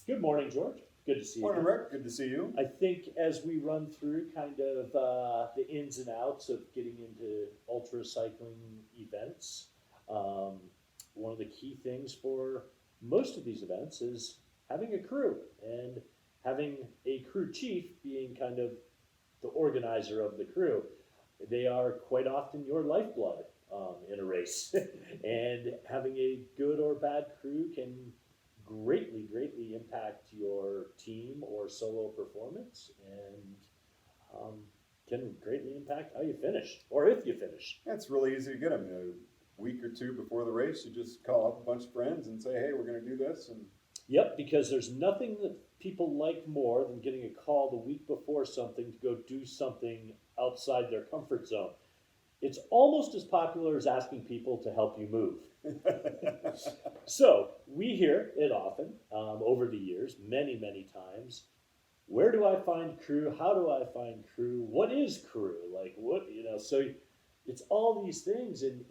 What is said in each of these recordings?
Good morning, George. Good to see you Morning, again. Rick. Good to see you. I think as we run through kind of the ins and outs of getting into ultra cycling events, um, one of the key things for most of these events is having a crew and having a crew chief being kind of the organizer of the crew. They are quite often your lifeblood in a race, and having a good or bad crew can greatly impact your team or solo performance, and um, can greatly impact how you finish or if you finish. Yeah, it's really easy to get them. A week or two before the race, you just call up a bunch of friends and say, "Hey, we're going to do this." And Yep, because there's nothing that people like more than getting a call the week before something to go do something outside their comfort zone. It's almost as popular as asking people to help you move. So we hear it often over the years, many times. Where do I find crew? How do I find crew? What is crew? Like what, so it's all these things, and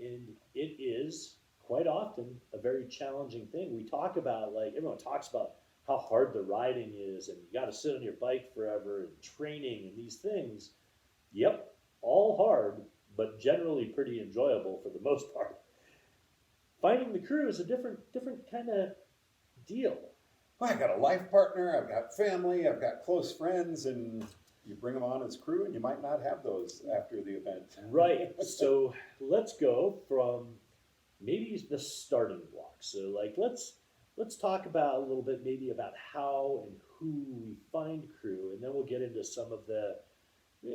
it is quite often a very challenging thing. We talk about, like, everyone talks about how hard the riding is, and you got to sit on your bike forever, and training and these things. Yep, all hard, but generally pretty enjoyable for the most part. Finding the crew is a different kind of deal. well, I got a life partner, I've got family, I've got close friends, and you bring them on as crew, and you might not have those after the event. Right. So let's go from maybe the starting block. So like let's talk about a little bit maybe about how and who we find crew, and then we'll get into some of the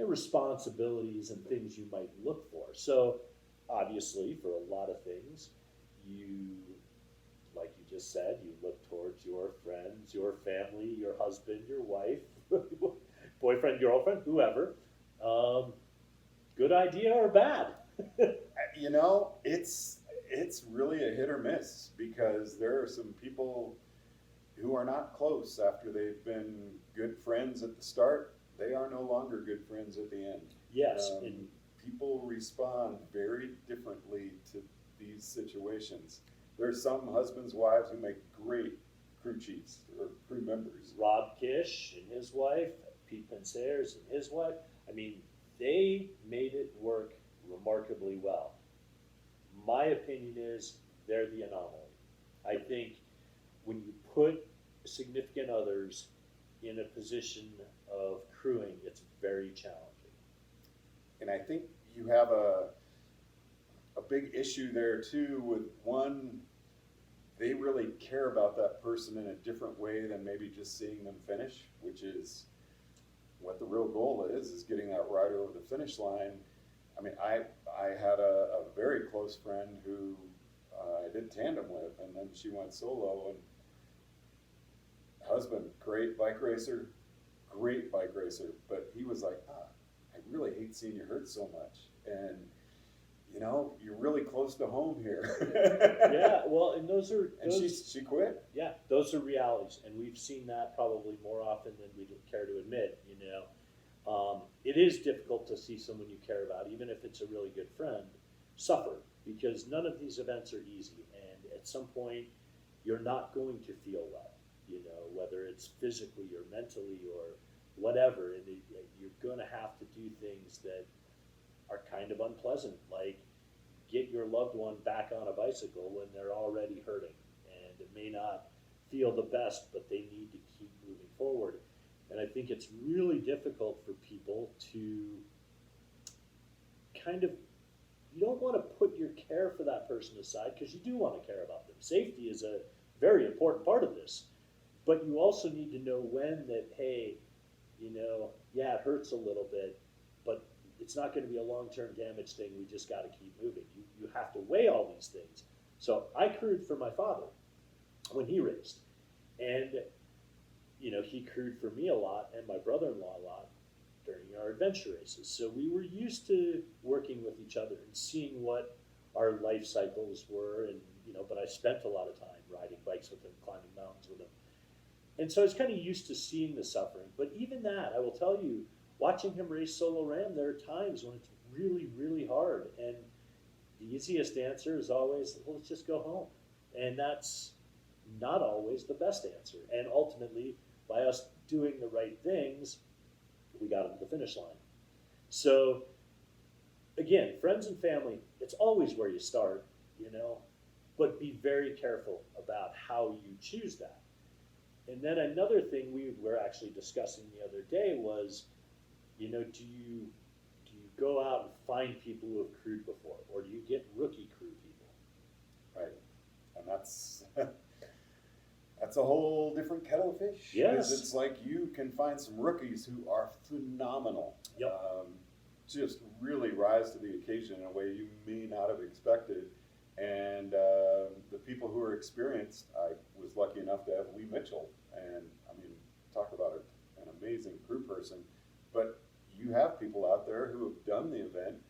responsibilities and things you might look for. So obviously, for a lot of things, you, like you just said, you look towards your friends, your family, your husband, your wife, boyfriend, girlfriend, whoever. Um, Good idea or bad? It's really a hit or miss because there are some people who are not close after they've been good friends at the start. They are no longer good friends at the end. Yes, Um, and People respond very differently to these situations. There's some husbands, wives who make great crew chiefs or crew members. Rob Kish and his wife, Pete Pensers and his wife, I mean, they made it work remarkably well. My opinion is they're the anomaly. I think when you put significant others in a position of crewing, it's very challenging. And I think you have a big issue there too with one, they really care about that person in a different way than maybe just seeing them finish, which is what the real goal is getting that rider over the finish line. I mean, I had a very close friend who I did tandem with, and then she went solo. And husband, great bike racer, but he was like, I really hate seeing you hurt so much, and you're really close to home here. Yeah, well, and those are And she quit. yeah, those are realities, and we've seen that probably more often than we'd care to admit. It is difficult to see someone you care about, even if it's a really good friend, suffer, because none of these events are easy, and at some point, you're not going to feel well. Whether it's physically or mentally or whatever, and you're going to have to do things that are kind of unpleasant, like get your loved one back on a bicycle when they're already hurting, and it may not feel the best, but they need to keep moving forward. And I think it's really difficult for people to kind of, you don't want to put your care for that person aside because you do want to care about them. Safety is a very important part of this, but you also need to know when that, hey, yeah, it hurts a little bit, but it's not going to be a long-term damage thing. We just got to keep moving. You have to weigh all these things. So I crewed for my father when he raced, and he crewed for me a lot and my brother-in-law a lot during our adventure races. So we were used to working with each other and seeing what our life cycles were, and but I spent a lot of time riding bikes with him, climbing mountains with him. And so I was kind of used to seeing the suffering. But even that, I will tell you, watching him race solo RAAM, there are times when it's really hard. And the easiest answer is always, well, let's just go home. And that's not always the best answer. And ultimately, by us doing the right things, we got them to the finish line. So again, friends and family, it's always where you start, but be very careful about how you choose that. And then another thing we were actually discussing the other day was, do you go out and find people who have crewed before, or do you get rookie crew people? Right, and that's that's a whole different kettle of fish. Yes. 'Cause it's like you can find some rookies who are phenomenal. Yep. Just really rise to the occasion in a way you may not have expected. And the people who are experienced, I was lucky enough to have Lee Mitchell, and I mean, talk about an amazing crew person. But you have people out there who have done the event,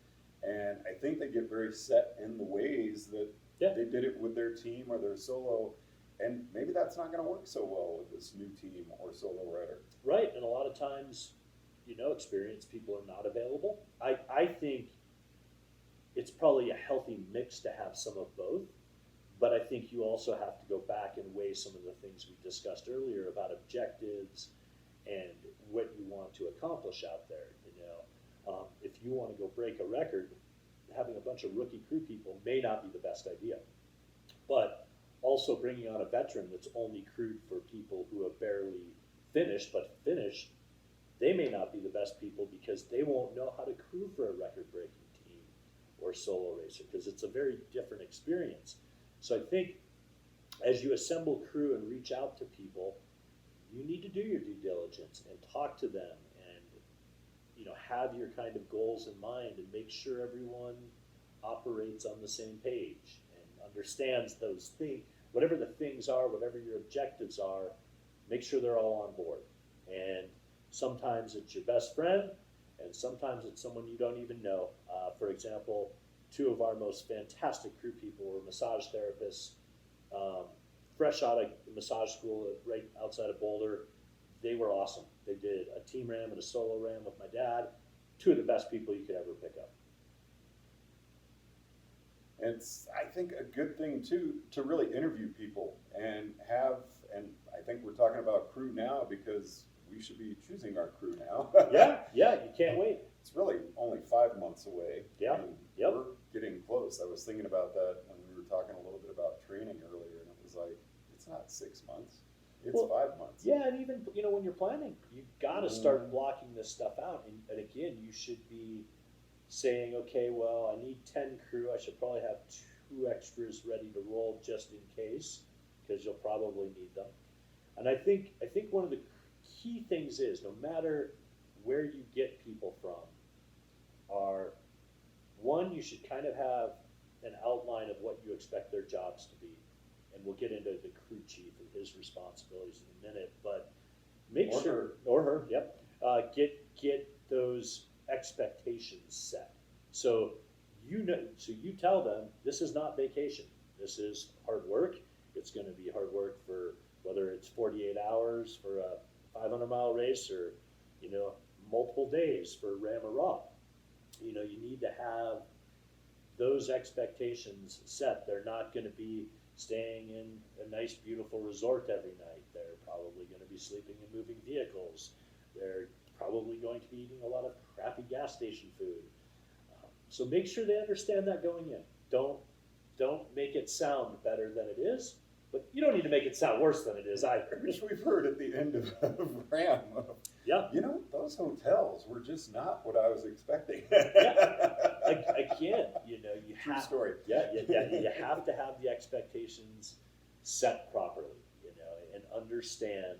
and I think they get very set in the ways that they did it with their team or their solo, and maybe that's not going to work so well with this new team or solo rider. Right, and a lot of times, experienced people are not available. I think it's probably a healthy mix to have some of both, but I think you also have to go back and weigh some of the things we discussed earlier about objectives and what you want to accomplish out there. If you want to go break a record, having a bunch of rookie crew people may not be the best idea. But also bringing on a veteran that's only crewed for people who have barely finished, they may not be the best people because they won't know how to crew for a record-breaking team or solo racer, because it's a very different experience. So I think as you assemble crew and reach out to people, you need to do your due diligence and talk to them and have your kind of goals in mind and make sure everyone operates on the same page and understands those things, whatever the things are, whatever your objectives are, make sure they're all on board. And sometimes it's your best friend, and sometimes it's someone you don't even know. For example, two of our most fantastic crew people were massage therapists, fresh out of massage school right outside of Boulder. They were awesome. They did a team RAAM and a solo RAAM with my dad. Two of the best people you could ever pick up. And it's, I think, a good thing too to really interview people and I think we're talking about crew now because we should be choosing our crew now. Yeah, you can't wait. It's really only 5 months away. Yeah, and yep. We're getting close. I was thinking about that when we were talking a little bit about training earlier, and it was like, it's not 6 months, it's 5 months. Yeah, and even, when you're planning, you gotta start blocking this stuff out. And again, you should be saying, okay, well, I need 10 crew. I should probably have 2 extras ready to roll just in case, because you'll probably need them. And I think one of the key things is, no matter where you get people from, are one, you should kind of have an outline of what you expect their jobs to be. And we'll get into the crew chief and his responsibilities in a minute, but make sure, or her, yep, get those expectations set. So you tell them, this is not vacation. This is hard work. It's going to be hard work for whether it's 48 hours for a 500-mile race or, multiple days for RAAM or RAAM. You need to have those expectations set. They're not going to be staying in a nice, beautiful resort every night. They're probably going to be sleeping in moving vehicles. They're probably going to be eating a lot of crappy gas station food. So make sure they understand that going in. Don't make it sound better than it is, but you don't need to make it sound worse than it is either. Which we've heard at the end of RAAM. Yeah. Those hotels were just not what I was expecting. Yeah. Again, you True have, story. Yeah, you have to have the expectations set properly, and understand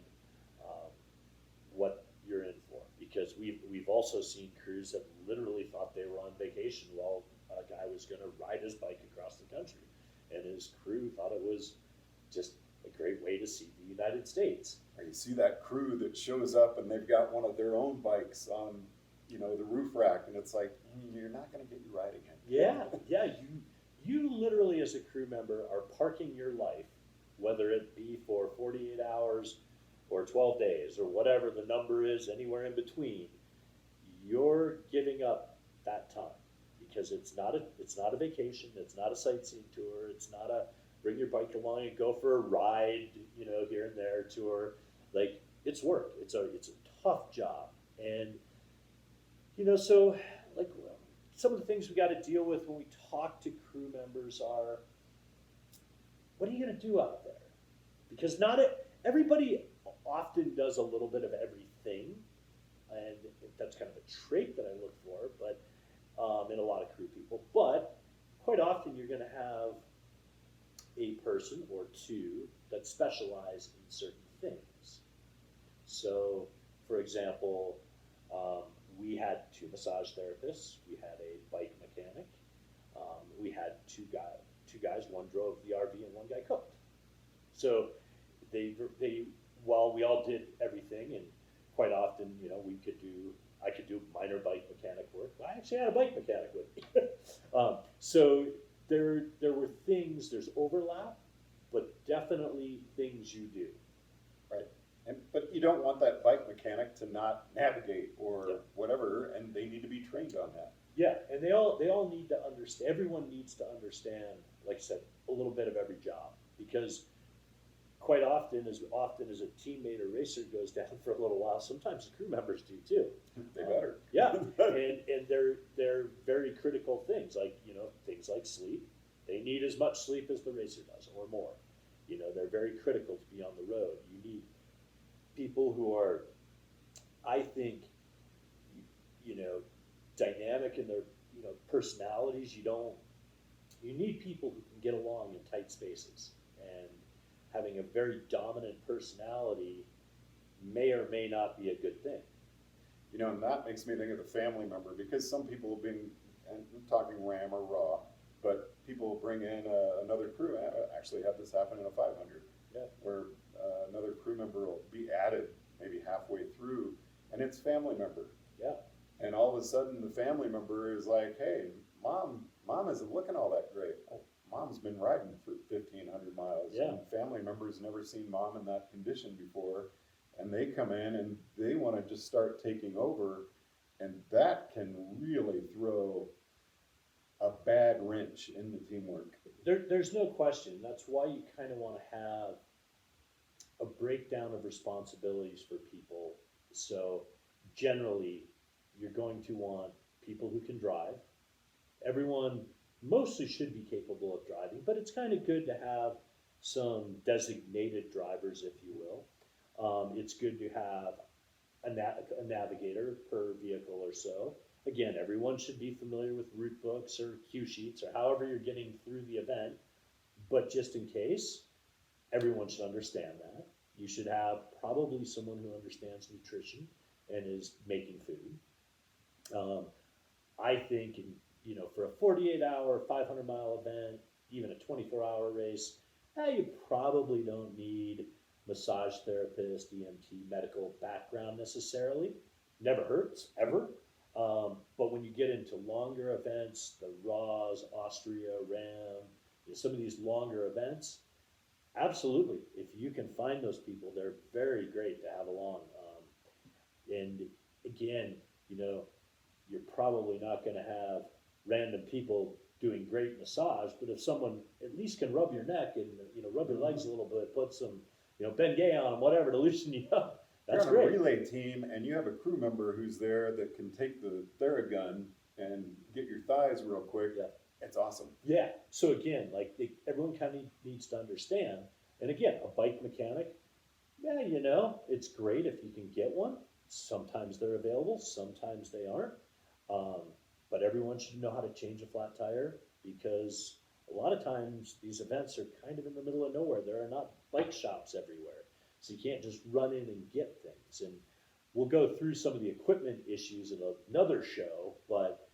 what you're in for. Because we've also seen crews that literally thought they were on vacation while a guy was going to ride his bike across the country, and his crew thought it was just a great way to see the United States. Or you see that crew that shows up and they've got one of their own bikes on, the roof rack, and it's like, you're not going to get you riding it. Yeah. You literally as a crew member are parking your life, whether it be for 48 hours or 12 days or whatever the number is, anywhere in between. You're giving up that time because it's not a vacation, it's not a sightseeing tour, it's not bring your bike along and go for a ride, here and there, tour. Like, it's work. It's a tough job. And, so, like, some of the things we got to deal with when we talk to crew members are, what are you going to do out there? Because everybody often does a little bit of everything, and that's kind of a trait that I look for, but in a lot of crew people. But quite often you're going to have a person or two that specialize in certain things. So, for example, we had 2 massage therapists, we had a bike mechanic, we had two guys, one drove the RV and one guy cooked. So they while we all did everything, and quite often, I could do minor bike mechanic work. I actually had a bike mechanic with me. So there were things, there's overlap, but definitely things you do. Right. But you don't want that bike mechanic to not navigate or Yeah. whatever, and they need to be trained on that. Yeah, and they all need to understand, everyone needs to understand, like I said, a little bit of every job, because quite often as a teammate or racer goes down for a little while, sometimes the crew members do too. They better. Yeah, and they're very critical things, like, things like sleep. They need as much sleep as the racer does or more. They're very critical to be on the road. You need people who are, I think, dynamic in their, personalities. You need people who can get along in tight spaces, and having a very dominant personality may or may not be a good thing. And that makes me think of the family member, because some people have been, and I'm talking RAAM or RAW, but people bring in another crew. I actually had this happen in a 500, Yeah. where another crew member will be added maybe halfway through, and it's family member. Yeah. And all of a sudden, the family member is like, "Hey, mom isn't looking all that great. Oh, mom's been riding for 1,500 miles. Yeah. And family members never seen mom in that condition before, and they come in and they want to just start taking over, and that can really throw a bad wrench in the teamwork. There's no question. That's why you kind of want to have a breakdown of responsibilities for people. So generally, you're going to want people who can drive. Everyone mostly should be capable of driving, but it's kind of good to have some designated drivers, if you will. It's good to have a navigator per vehicle or so. Again, everyone should be familiar with route books or cue sheets or however you're getting through the event, but just in case, everyone should understand that. You should have probably someone who understands nutrition and is making food. I think, for a 48-hour, 500-mile event, even a 24-hour race, you probably don't need massage therapist, EMT, medical background necessarily. Never hurts, ever. But when you get into longer events, the RAAs, Austria, RAAM, some of these longer events, absolutely. If you can find those people, they're very great to have along. And again, you're probably not going to have random people doing great massage, but if someone at least can rub your neck and rub your legs a little bit, put some Bengay on them, whatever, to loosen you up, that's You're on great. a relay team, and you have a crew member who's there that can take the Theragun and get your thighs real quick. Yeah. It's awesome. Yeah. So again, everyone kind of needs to understand. And again, a bike mechanic, it's great if you can get one. Sometimes they're available, sometimes they aren't. But everyone should know how to change a flat tire, because a lot of times these events are kind of in the middle of nowhere. There are not bike shops everywhere. So you can't just run in and get things. And we'll go through some of the equipment issues in another show, but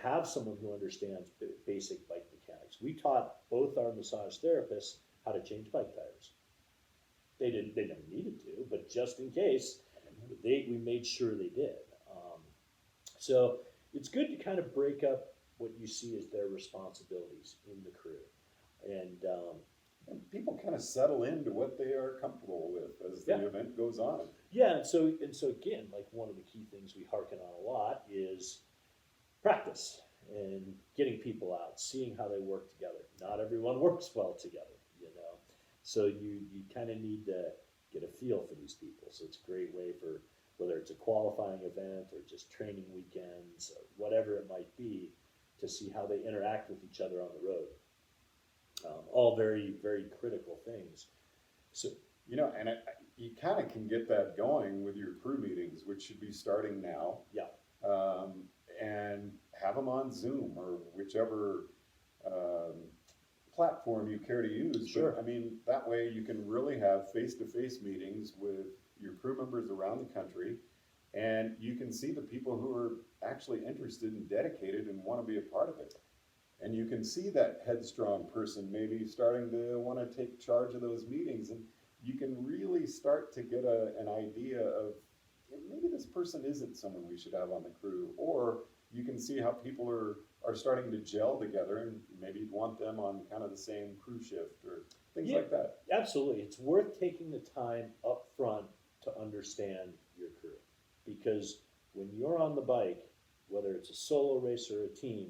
have someone who understands basic bike mechanics. We taught both our massage therapists how to change bike tires. They never needed to, but just in case, we made sure they did. So it's good to kind of break up what you see as their responsibilities in the crew. And people kind of settle into what they are comfortable with as the event goes on. Yeah, and so again, like one of the key things we harken on a lot is practice. and getting people out, seeing how they work together. Not everyone works well together, you know. So you kind of need to get a feel for these people. So it's a great way for whether it's a qualifying event or just training weekends or whatever it might be to see how they interact with each other on the road. All very, very critical things. So, And you kind of can get that going with your crew meetings, which should be starting now. yeah, And have them on Zoom or whichever platform you care to use. Sure. But, that way you can really have face-to-face meetings with your crew members around the country, and you can see the people who are actually interested and dedicated and want to be a part of it. And you can see that headstrong person maybe starting to want to take charge of those meetings, and you can really start to get an idea of maybe this person isn't someone we should have on the crew, or you can see how people are starting to gel together, and maybe you'd want them on kind of the same crew shift or things like that. Absolutely. It's worth taking the time up front to understand your crew, because when you're on the bike, whether it's a solo race or a team,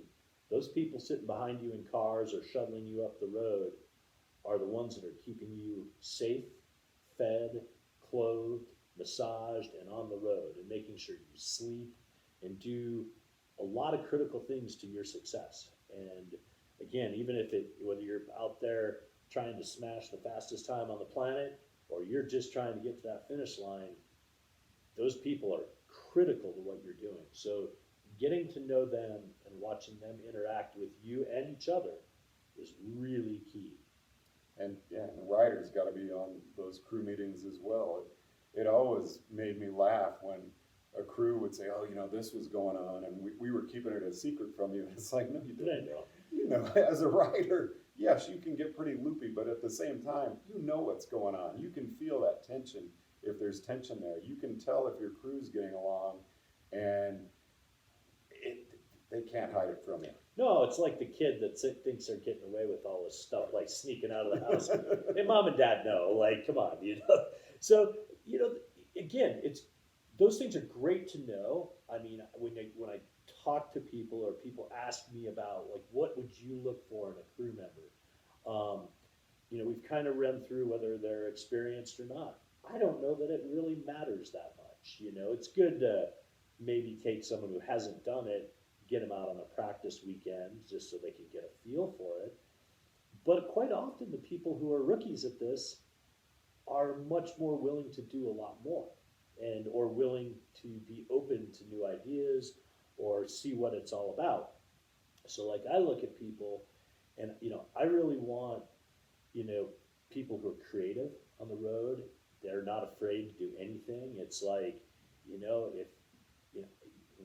those people sitting behind you in cars or shuttling you up the road are the ones that are keeping you safe, fed, clothed, massaged, and on the road, and making sure you sleep and do a lot of critical things to your success. And again, even if whether you're out there trying to smash the fastest time on the planet or you're just trying to get to that finish line, those people are critical to what you're doing. So getting to know them and watching them interact with you and each other is really key. And the riders got to be on those crew meetings as well. It always made me laugh when a crew would say, "Oh, this was going on, and we were keeping it a secret from you." And it's like, no, you didn't. As a rider, yes, you can get pretty loopy, but at the same time, you know what's going on. You can feel that tension if there's tension there. You can tell if your crew's getting along, and they can't hide it from you. No, it's like the kid that thinks they're getting away with all this stuff, like sneaking out of the house. Hey, mom and dad know, like, come on, So, again, those things are great to know. I mean, when I talk to people or people ask me about, like, what would you look for in a crew member? We've kind of run through whether they're experienced or not. I don't know that it really matters that much. It's good to maybe take someone who hasn't done it, get them out on a practice weekend just so they can get a feel for it. But quite often the people who are rookies at this are much more willing to do a lot more or willing to be open to new ideas or see what it's all about. So like I look at people and, I really want, people who are creative on the road. They're not afraid to do anything. It's like, if,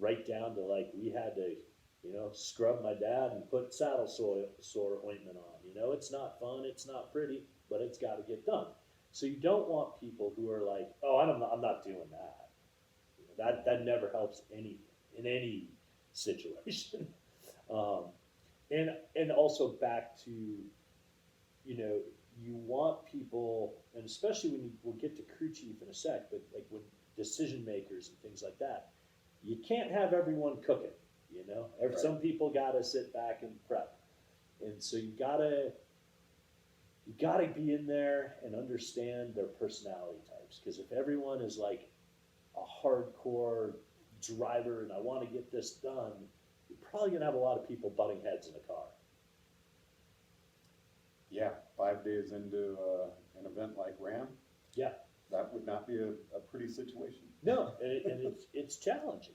right down to like we had to, scrub my dad and put saddle sore ointment on. It's not fun, it's not pretty, but it's got to get done. So you don't want people who are like, oh, I'm not doing that. That never helps anything in any situation. And also back to, you want people, and especially we'll get to crew chief in a sec, but like when decision makers and things like that, you can't have everyone cooking, Right. Some people gotta sit back and prep. And so you gotta be in there and understand their personality types. Because if everyone is like a hardcore driver and I want to get this done, you're probably gonna have a lot of people butting heads in a car. Yeah, 5 days into an event like RAAM, Yeah. that would not be a pretty situation. No, and it's challenging,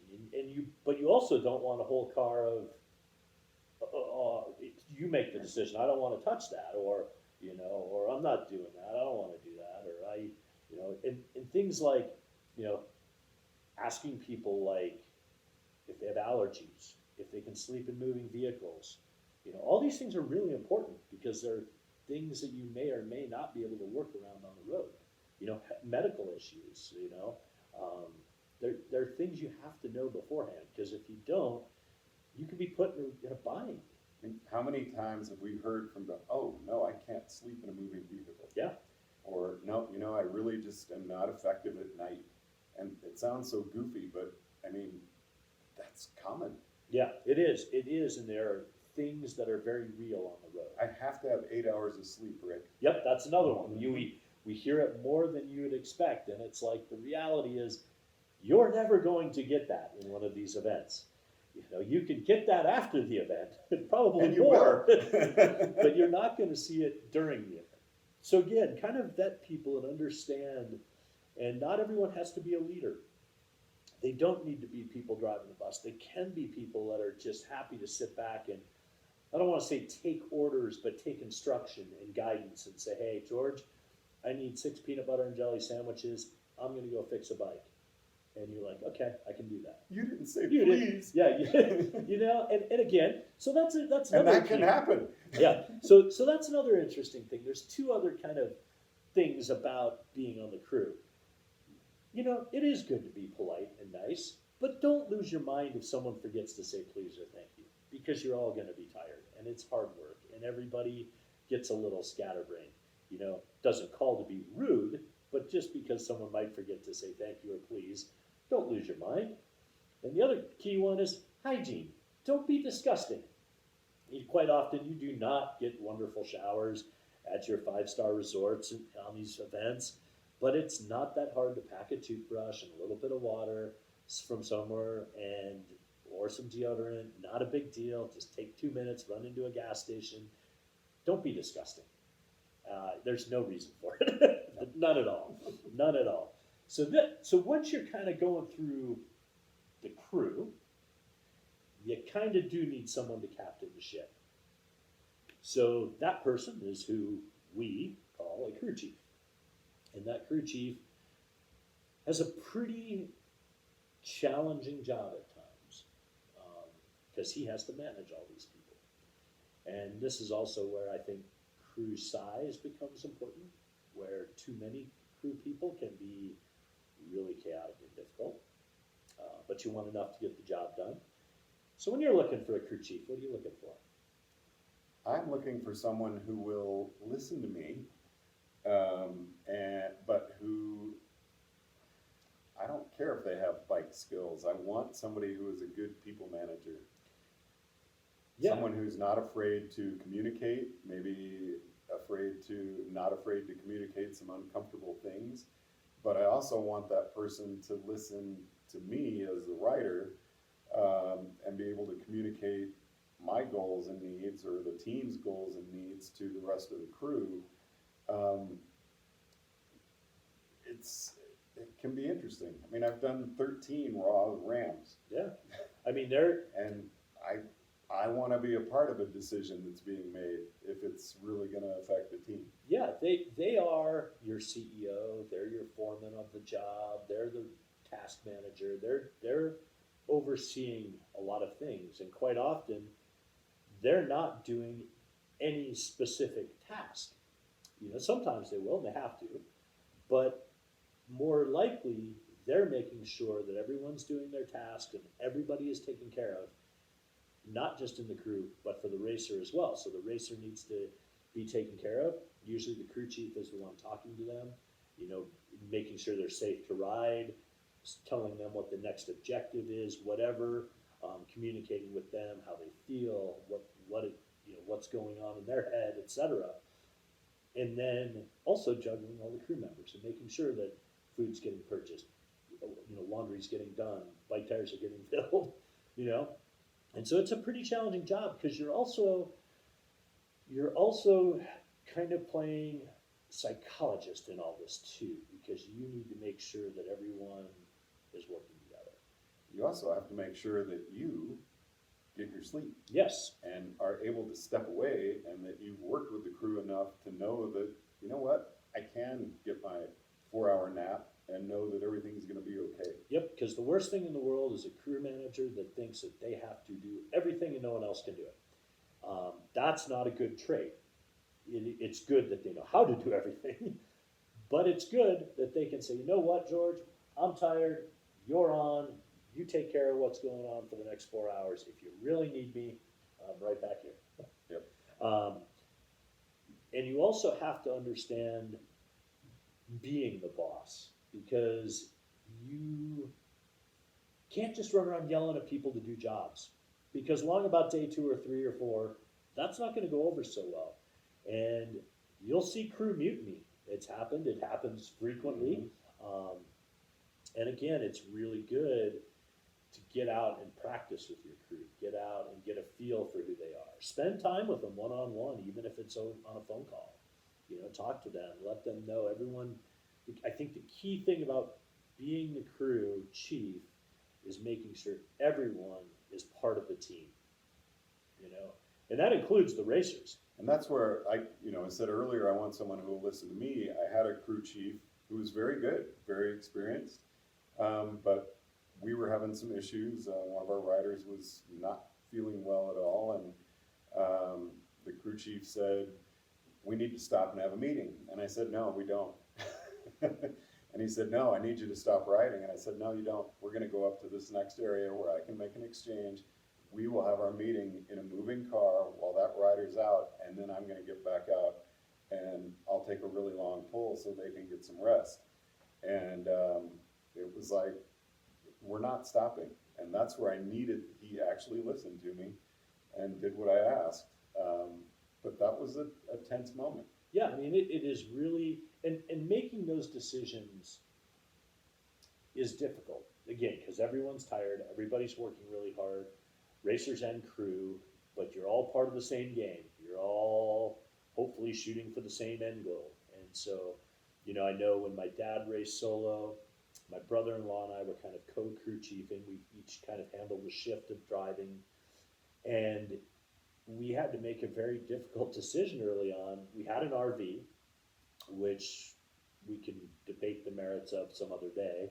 but you also don't want a whole car of, you make the decision. I don't want to touch that, or I'm not doing that. I don't want to do that, or and things like, asking people like if they have allergies, if they can sleep in moving vehicles, all these things are really important because they're things that you may or may not be able to work around on the road. Medical issues, they're things you have to know beforehand, because if you don't, you could be put in a bind. And how many times have we heard from oh, no, I can't sleep in a moving vehicle. Yeah. Or, no, I really just am not effective at night. And it sounds so goofy, but I mean, that's common. Yeah, it is, and there are things that are very real on the road. I have to have 8 hours of sleep, Rick. Yep, that's another one. We hear it more than you would expect, and it's like the reality is you're never going to get that in one of these events. You know, you can get that after the event, probably And you more, will. but you're not going to see it during the event. So again, kind of vet people and understand, and not everyone has to be a leader. They don't need to be people driving the bus. They can be people that are just happy to sit back and, I don't want to say take orders, but take instruction and guidance and say, hey, George, I need 6 peanut butter and jelly sandwiches. I'm going to go fix a bike. And you're like, okay, I can do that. You didn't say You did, please. yeah, you know, and again, so that's And another that can key. happen. Yeah, so that's another interesting thing. There's 2 other kind of things about being on the crew. You know, it is good to be polite and nice, but don't lose your mind if someone forgets to say please or thank you, because you're all going to be tired and it's hard work and everybody gets a little scatterbrained. You know, doesn't call to be rude, but just because someone might forget to say thank you or please, don't lose your mind. And the other key one is hygiene. Don't be disgusting. Quite often you do not get wonderful showers at your 5-star resorts and on these events, but it's not that hard to pack a toothbrush and a little bit of water from somewhere and or some deodorant. Not a big deal. Just take 2 minutes, run into a gas station. Don't be disgusting. There's no reason for it. None at all. None at all. So once you're kind of going through the crew, you kind of do need someone to captain the ship. So that person is who we call a crew chief. And that crew chief has a pretty challenging job at times because he has to manage all these people. And this is also where I think crew size becomes important, where too many crew people can be really chaotic and difficult, but you want enough to get the job done. So when you're looking for a crew chief, what are you looking for? I'm looking for someone who will listen to me, but who, I don't care if they have bike skills. I want somebody who is a good people manager. Yeah. Someone who's not afraid to communicate, maybe not afraid to communicate some uncomfortable things. But I also want that person to listen to me as the writer, and be able to communicate my goals and needs, or the team's goals and needs, to the rest of the crew. It can be interesting. I mean, I've done 13 RAAMs. Yeah. I mean, And I want to be a part of a decision that's being made if it's really going to affect the team. yeah, they are your CEO, they're your foreman of the job, they're the task manager, they're overseeing a lot of things, and quite often they're not doing any specific task. You know, sometimes they will and they have to, but more likely they're making sure that everyone's doing their task and everybody is taken care of, not just in the crew, but for the racer as well. So the racer needs to be taken care of. Usually the crew chief is the one talking to them, you know, making sure they're safe to ride, telling them what the next objective is, whatever, communicating with them how they feel, what's going on in their head, etc. And then also juggling all the crew members and making sure that food's getting purchased, laundry's getting done, bike tires are getting filled, And so it's a pretty challenging job because you're also kind of playing psychologist in all this too, because you need to make sure that everyone is working together. You also have to make sure that you get your sleep. Yes. And are able to step away, and that you've worked with the crew enough to know that, you know what, I can get my 4-hour nap and know that everything's going to be okay. Yep, because the worst thing in the world is a crew manager that thinks that they have to do everything and no one else can do it. That's not a good trait. It's good that they know how to do everything, but it's good that they can say, you know what, George, I'm tired, you're on, you take care of what's going on for the next 4 hours. If you really need me, I'm right back here. Yep. And you also have to understand being the boss, because you can't just run around yelling at people to do jobs. because along about day 2 or 3 or 4, that's not going to go over so well. And you'll see crew mutiny. It's happened. It happens frequently. And again, it's really good to get out and practice with your crew. Get out and get a feel for who they are. Spend time with them one-on-one, even if it's on a phone call. Talk to them. Let them know. Everyone, I think the key thing about being the crew chief is making sure everyone is part of the team. And that includes the racers. And that's where I said earlier, I want someone who will listen to me. I had a crew chief who was very good, very experienced, but we were having some issues. One of our riders was not feeling well at all, and the crew chief said, "We need to stop and have a meeting." And I said, "No, we don't." And he said, "No, I need you to stop riding." And I said, "No, you don't. We're going to go up to this next area where I can make an exchange. We will have our meeting in a moving car while that rider's out, and then I'm going to get back out, and I'll take a really long pull so they can get some rest." And it was like, we're not stopping. And that's where he actually listened to me and did what I asked. But that was a tense moment. Yeah, I mean, it is really, and making those decisions is difficult. Again, because everyone's tired, everybody's working really hard, racers and crew, but you're all part of the same game. You're all hopefully shooting for the same end goal. And so, I know when my dad raced solo, my brother-in-law and I were kind of co-crew chiefing. We each kind of handled the shift of driving. And we had to make a very difficult decision early on. We had an RV, which we can debate the merits of some other day.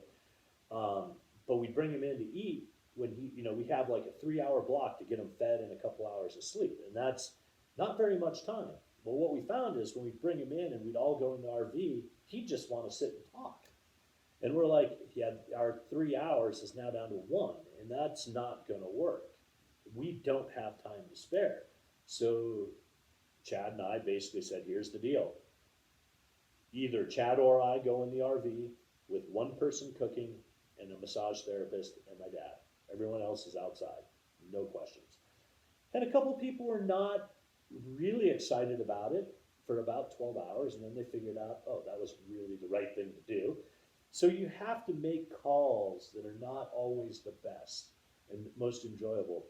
But we bring him in to eat when we have like a 3-hour block to get him fed and a couple hours of sleep. And that's not very much time. But what we found is when we bring him in and we'd all go in the RV, he'd just want to sit and talk. And we're like, yeah, our 3 hours is now down to 1, and that's not going to work. We don't have time to spare. So Chad and I basically said, here's the deal. Either Chad or I go in the RV with one person cooking and a massage therapist and my dad. Everyone else is outside, no questions. And a couple people were not really excited about it for about 12 hours, and then they figured out, oh, that was really the right thing to do. So you have to make calls that are not always the best and most enjoyable,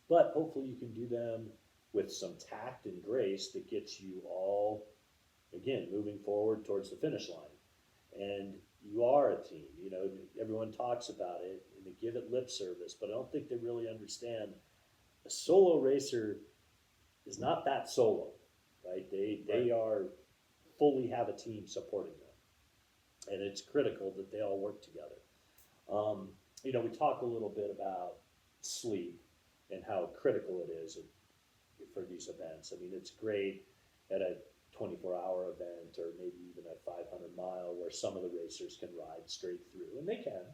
but hopefully you can do them with some tact and grace that gets you all, again, moving forward towards the finish line. And you are a team. Everyone talks about it and they give it lip service, but I don't think they really understand a solo racer is not that solo, right? They are fully have a team supporting them. And it's critical that they all work together. We talk a little bit about sleep and how critical it is for these events. I mean, it's great at a 24-hour event or maybe even a 500-mile where some of the racers can ride straight through, and they can.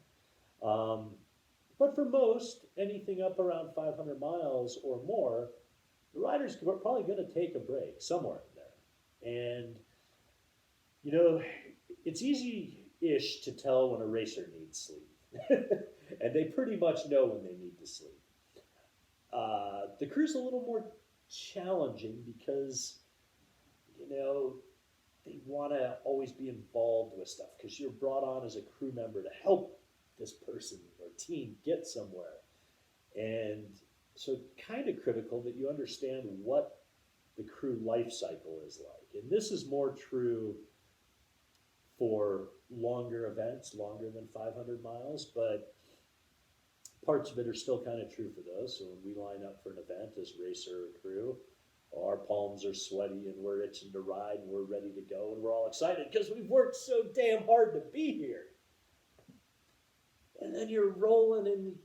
But for most, anything up around 500 miles or more, the riders are probably going to take a break somewhere in there. And, it's easy-ish to tell when a racer needs sleep. And they pretty much know when they need to sleep. The crew's a little more challenging because, they want to always be involved with stuff because you're brought on as a crew member to help this person or team get somewhere. And so kind of critical that you understand what the crew life cycle is like. And this is more true for longer events, longer than 500 miles, but parts of it are still kind of true for those. So when we line up for an event as racer or crew, our palms are sweaty and we're itching to ride and we're ready to go and we're all excited because we've worked so damn hard to be here. And then you're rolling and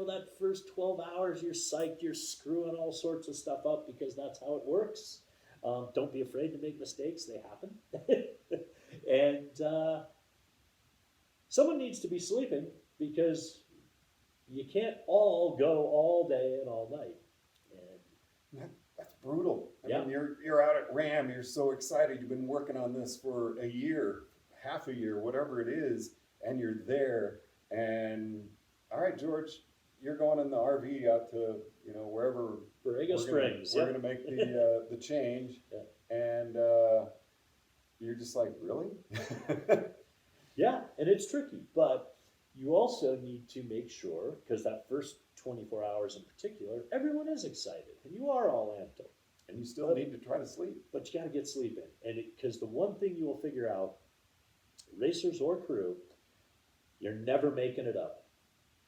that first 12 hours you're psyched, you're screwing all sorts of stuff up because that's how it works. Don't be afraid to make mistakes, they happen. And someone needs to be sleeping because you can't all go all day and all night. And that's brutal. Yeah. I mean, you're out at RAAM, you're so excited, you've been working on this for a year, half a year, whatever it is, and you're there, and all right, George, you're going in the RV out to, you know, wherever Borrego Springs, we're yep. gonna make the change, Yeah. and you're just like, really? Yeah, and it's tricky, but you also need to make sure, because that first 24 hours in particular, everyone is excited and you are all amped up, And you still need to try to sleep. but you got to get sleep in. And because the one thing you will figure out, racers or crew, you're never making it up.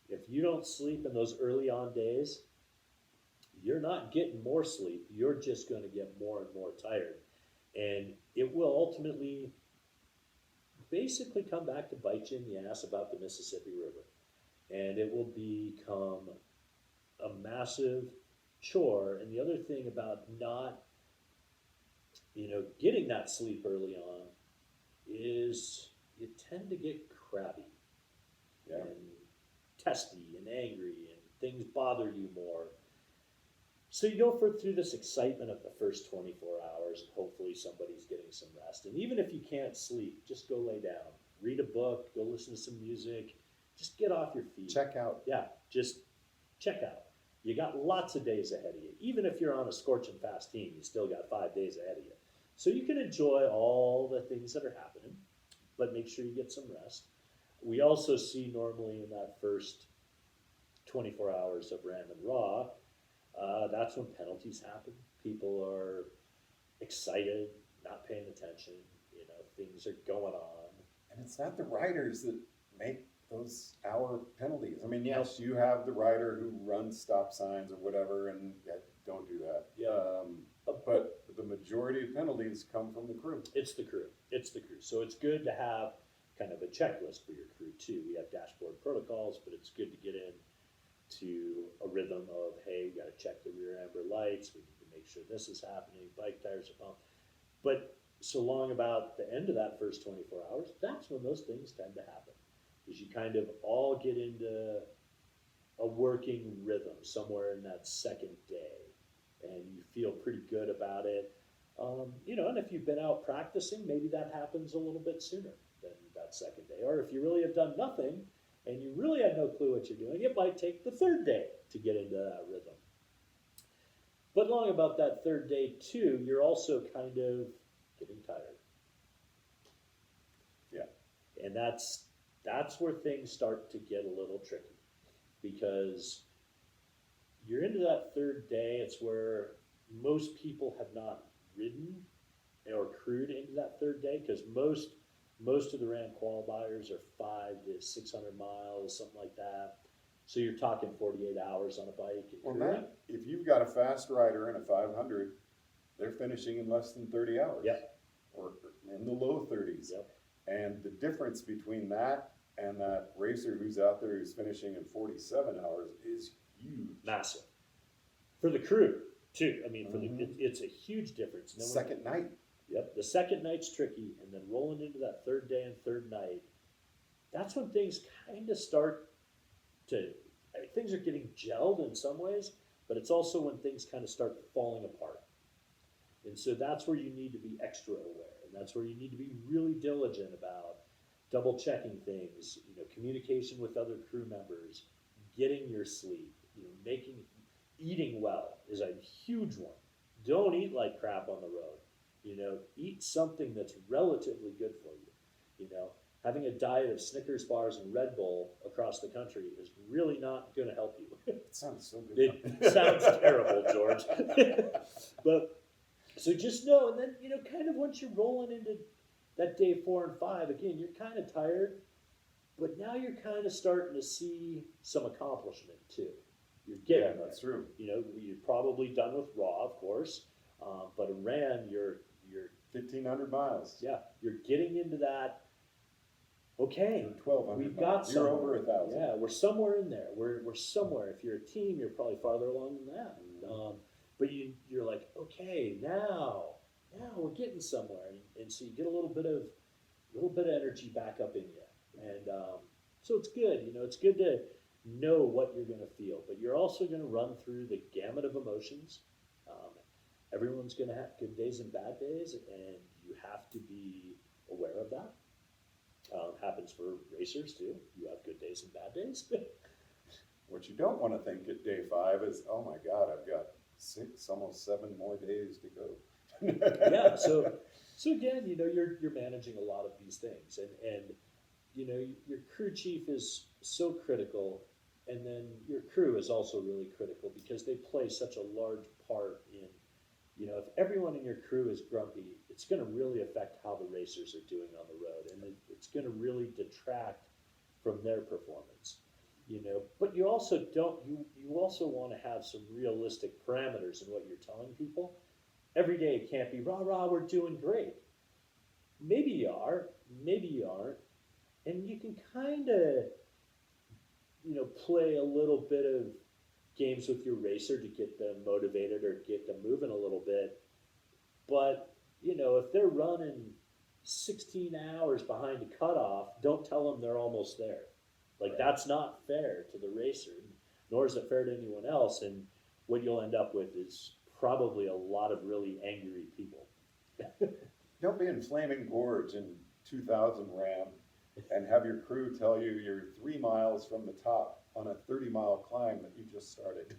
If you don't sleep in those early on days, you're not getting more sleep. You're just going to get more and more tired. And it will ultimately basically come back to bite you in the ass about the Mississippi River. And it will become a massive chore. And the other thing about not, getting that sleep early on is you tend to get crabby Yeah. and testy and angry and things bother you more. So you go through this excitement of the first 24 hours and hopefully somebody's getting some rest. And even if you can't sleep, just go lay down, read a book, go listen to some music, just get off your feet. Check out. Yeah, just check out. You got lots of days ahead of you. Even if you're on a scorching fast team, you still got 5 days ahead of you. So you can enjoy all the things that are happening, but make sure you get some rest. We also see normally in that first 24 hours of RAAM and RAW, that's when penalties happen. People are excited, not paying attention, things are going on. And it's not the riders that make those hour penalties. I mean, yes, you have the rider who runs stop signs or whatever, and don't do that. Yeah. But the majority of penalties come from the crew. It's the crew. It's the crew. So it's good to have kind of a checklist for your crew too. We have dashboard protocols, but it's good to get in to a rhythm of, hey, we got to check the rear amber lights. We need to make sure this is happening. Bike tires are pumped. But so long about the end of that first 24 hours, that's when those things tend to happen. Is you kind of all get into a working rhythm somewhere in that second day, and you feel pretty good about it. And if you've been out practicing, maybe that happens a little bit sooner than that second day. Or if you really have done nothing and you really have no clue what you're doing, it might take the third day to get into that rhythm. But long about that third day too, you're also kind of getting tired. Yeah. And that's where things start to get a little tricky, because you're into that third day. It's where most people have not ridden or crewed into that third day, because most of the RAAM qualifiers are 500 to 600 miles, something like that. So you're talking 48 hours on a bike. Well, Matt, if you've got a fast rider in a 500, they're finishing in less than 30 hours. Yep. Or in the low 30s. Yep. And the difference between that and that racer who's out there who's finishing in 47 hours is huge. Massive. For the crew, too. I mean, it's a huge difference. Second night. Yep. The second night's tricky, and then rolling into that third day and third night, that's when things kind of start to, things are getting gelled in some ways, but it's also when things kind of start falling apart. And so that's where you need to be extra aware, and that's where you need to be really diligent about double checking things, communication with other crew members, getting your sleep, eating well is a huge one. Don't eat like crap on the road. Eat something that's relatively good for you. Having a diet of Snickers bars and Red Bull across the country is really not going to help you. It sounds so good. It sounds terrible, George. But so just know, and then kind of once you're rolling into that day 4 and 5, again, you're kind of tired, but now you're kind of starting to see some accomplishment too. You're getting there. That's true. You're probably done with RAW, of course, but in RAAM, you're 1,500 miles. Yeah, you're getting into that. Okay, 1,200 we've miles. got You're somewhere. over 1,000. Yeah, we're somewhere in there. We're somewhere. If you're a team, you're probably farther along than that. But you're like, okay, now we're getting somewhere, and so you get a little bit of energy back up in you, and so it's good. It's good to know what you're going to feel, but you're also going to run through the gamut of emotions. Everyone's going to have good days and bad days, and you have to be aware of that. Happens for racers too. You have good days and bad days. What you don't want to think at day 5 is, oh my God, I've got 6, almost 7 more days to go. Yeah, so again, you're managing a lot of these things, and your crew chief is so critical, and then your crew is also really critical because they play such a large part in, if everyone in your crew is grumpy, it's going to really affect how the racers are doing on the road, and it's going to really detract from their performance. But you also don't you also want to have some realistic parameters in what you're telling people. Every day it can't be rah rah, we're doing great. Maybe you are, maybe you aren't, and you can kind of play a little bit of games with your racer to get them motivated or get them moving a little bit. But if they're running 16 hours behind a cutoff, don't tell them they're almost there. Like, Right. that's not fair to the racer, nor is it fair to anyone else. And what you'll end up with is probably a lot of really angry people. Don't be in Flaming Gorge in 2000 RAM and have your crew tell you you're 3 miles from the top on a 30-mile climb that you just started.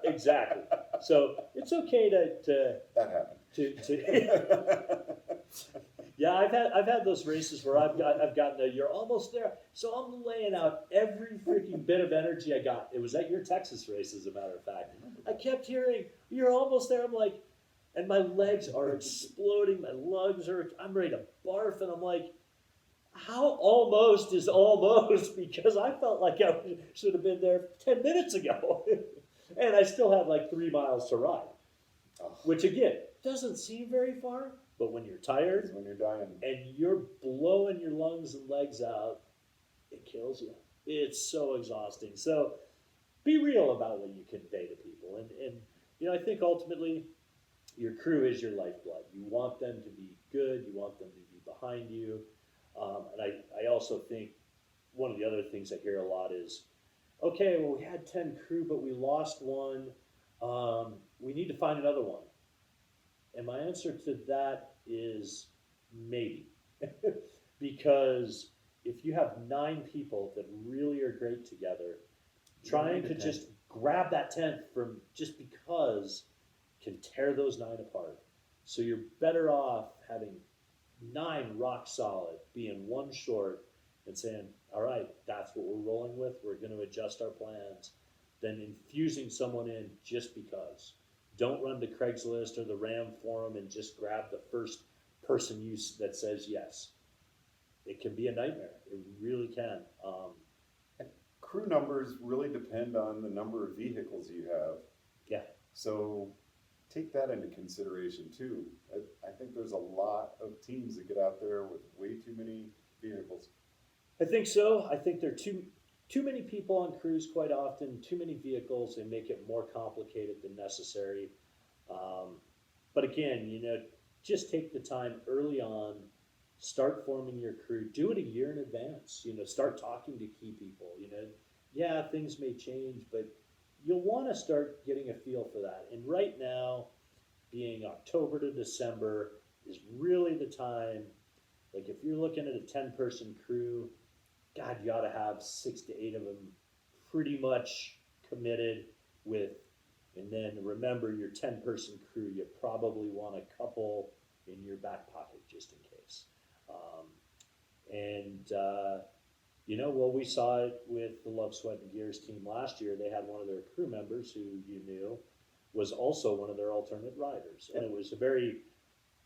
Exactly. So it's okay That happened. Yeah, I've had those races where I've gotten a you're almost there. So I'm laying out every freaking bit of energy I got. It was at your Texas race, as a matter of fact. I kept hearing, you're almost there. I'm like, and my legs are exploding, my lungs I'm ready to barf, and I'm like, how almost is almost? Because I felt like I should have been there 10 minutes ago. And I still have like 3 miles to ride, which again, doesn't seem very far, but when you're tired When you're dying. and you're blowing your lungs and legs out, it kills you. It's so exhausting. So be real about what you convey to people. And I think ultimately your crew is your lifeblood. You want them to be good. You want them to be behind you. And I also think one of the other things I hear a lot is, okay, well, we had 10 crew, but we lost one. We need to find another one. And my answer to that is maybe. Because if you have 9 people that really are great together, trying to just grab that 10th from just because can tear those 9 apart. So you're better off having 9 rock solid, being 1 short, and saying, all right, that's what we're rolling with. We're going to adjust our plans. Then infusing someone in just because. Don't run to Craigslist or the RAAM forum and just grab the first person that says yes. It can be a nightmare. It really can. And crew numbers really depend on the number of vehicles you have. Yeah. So take that into consideration too. I think there's a lot of teams that get out there with way too many vehicles. I think so. I think there are too many people on crews quite often, too many vehicles, and make it more complicated than necessary. But again, just take the time early on, start forming your crew, do it a year in advance, start talking to key people, yeah, things may change, but you'll want to start getting a feel for that. And right now, being October to December is really the time. Like, if you're looking at a 10-person crew, God, you ought to have 6 to 8 of them pretty much committed with. And then remember, your 10-person crew, you probably want a couple in your back pocket just in case. Well, we saw it with the Love, Sweat, and Gears team last year. They had one of their crew members who you knew was also one of their alternate riders. And it was a very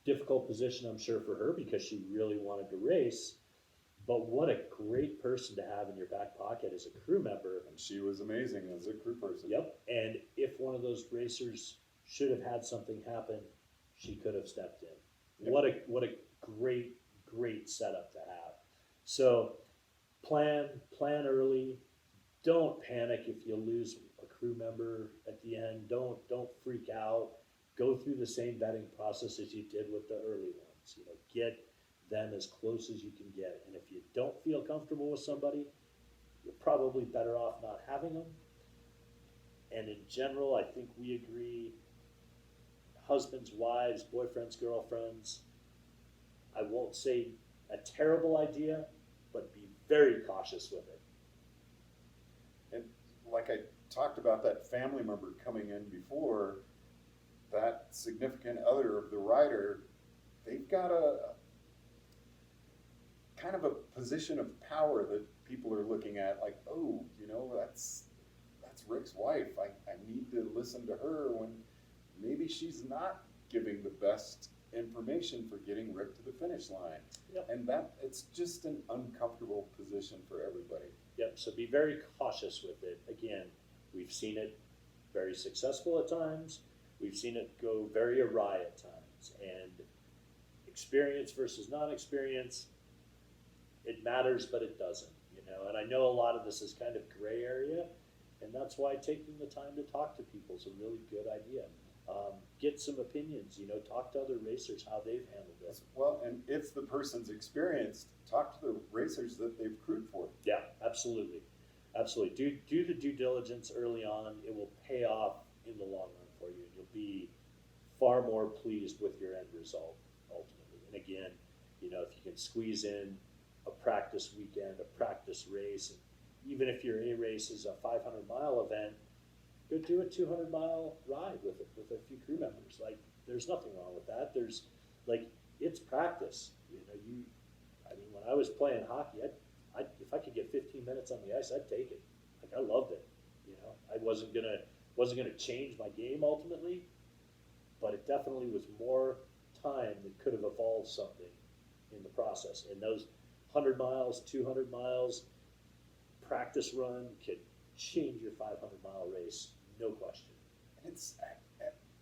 difficult position, I'm sure, for her because she really wanted to race. But what a great person to have in your back pocket as a crew member. And she was amazing as a crew person. Yep. And if one of those racers should have had something happen, she could have stepped in. Yep. What a great setup to have. So plan early. Don't panic if you lose a crew member at the end. Don't freak out. Go through the same vetting process as you did with the early ones. Get them as close as you can get. And if you don't feel comfortable with somebody, you're probably better off not having them. And in general, I think we agree, husbands, wives, boyfriends, girlfriends, I won't say a terrible idea, but be very cautious with it. And like I talked about that family member coming in before, that significant other of the rider, they've got a kind of a position of power that people are looking at, like, oh, you know, that's Rick's wife. I need to listen to her when maybe she's not giving the best information for getting Rick to the finish line. Yep. And that, it's just an uncomfortable position for everybody. Yep, so be very cautious with it. Again, we've seen it very successful at times. We've seen it go very awry at times. And experience versus non-experience, it matters, but it doesn't, you know. And I know a lot of this is kind of gray area, and that's why taking the time to talk to people is a really good idea. Get some opinions, you know, talk to other racers, how they've handled this. Well, and if the person's experienced, talk to the racers that they've crewed for. Yeah, absolutely. Absolutely. Do the due diligence early on. It will pay off in the long run for you. You'll be far more pleased with your end result ultimately. And again, you know, if you can squeeze in a practice weekend, a practice race, and even if your A race is a 500-mile event, go do a 200-mile ride with a few crew members. Like, there's nothing wrong with that. There's, like, it's practice. You know, I mean, when I was playing hockey, if I could get 15 minutes on the ice, I'd take it. Like, I loved it. You know, I wasn't gonna change my game ultimately, but it definitely was more time that could have evolved something in the process. And those 100 miles, 200 miles, practice run could change your 500-mile race, no question. It's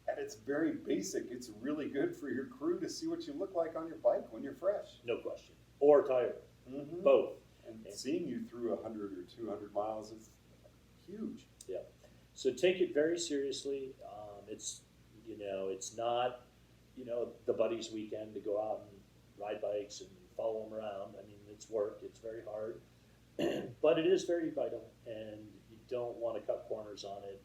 at its very basic, it's really good for your crew to see what you look like on your bike when you're fresh. No question. Or tired. Mm-hmm. Both. And seeing you through 100 or 200 miles is huge. Yeah. So take it very seriously. It's, you know, it's not, you know, the buddies' weekend to go out and ride bikes and follow them around. I mean, it's work. It's very hard. But it is very vital, and you don't want to cut corners on it.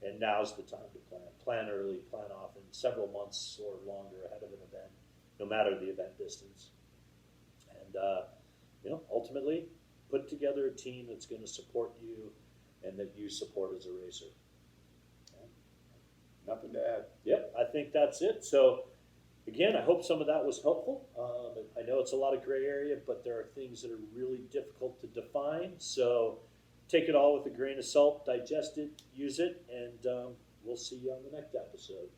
And now's the time to plan. Plan early, plan often, several months or longer ahead of an event, no matter the event distance. And, you know, ultimately, put together a team that's going to support you and that you support as a racer. Nothing to add. Yep, I think that's it. So, again, I hope some of that was helpful. I know it's a lot of gray area, but there are things that are really difficult to define. So take it all with a grain of salt, digest it, use it, and we'll see you on the next episode.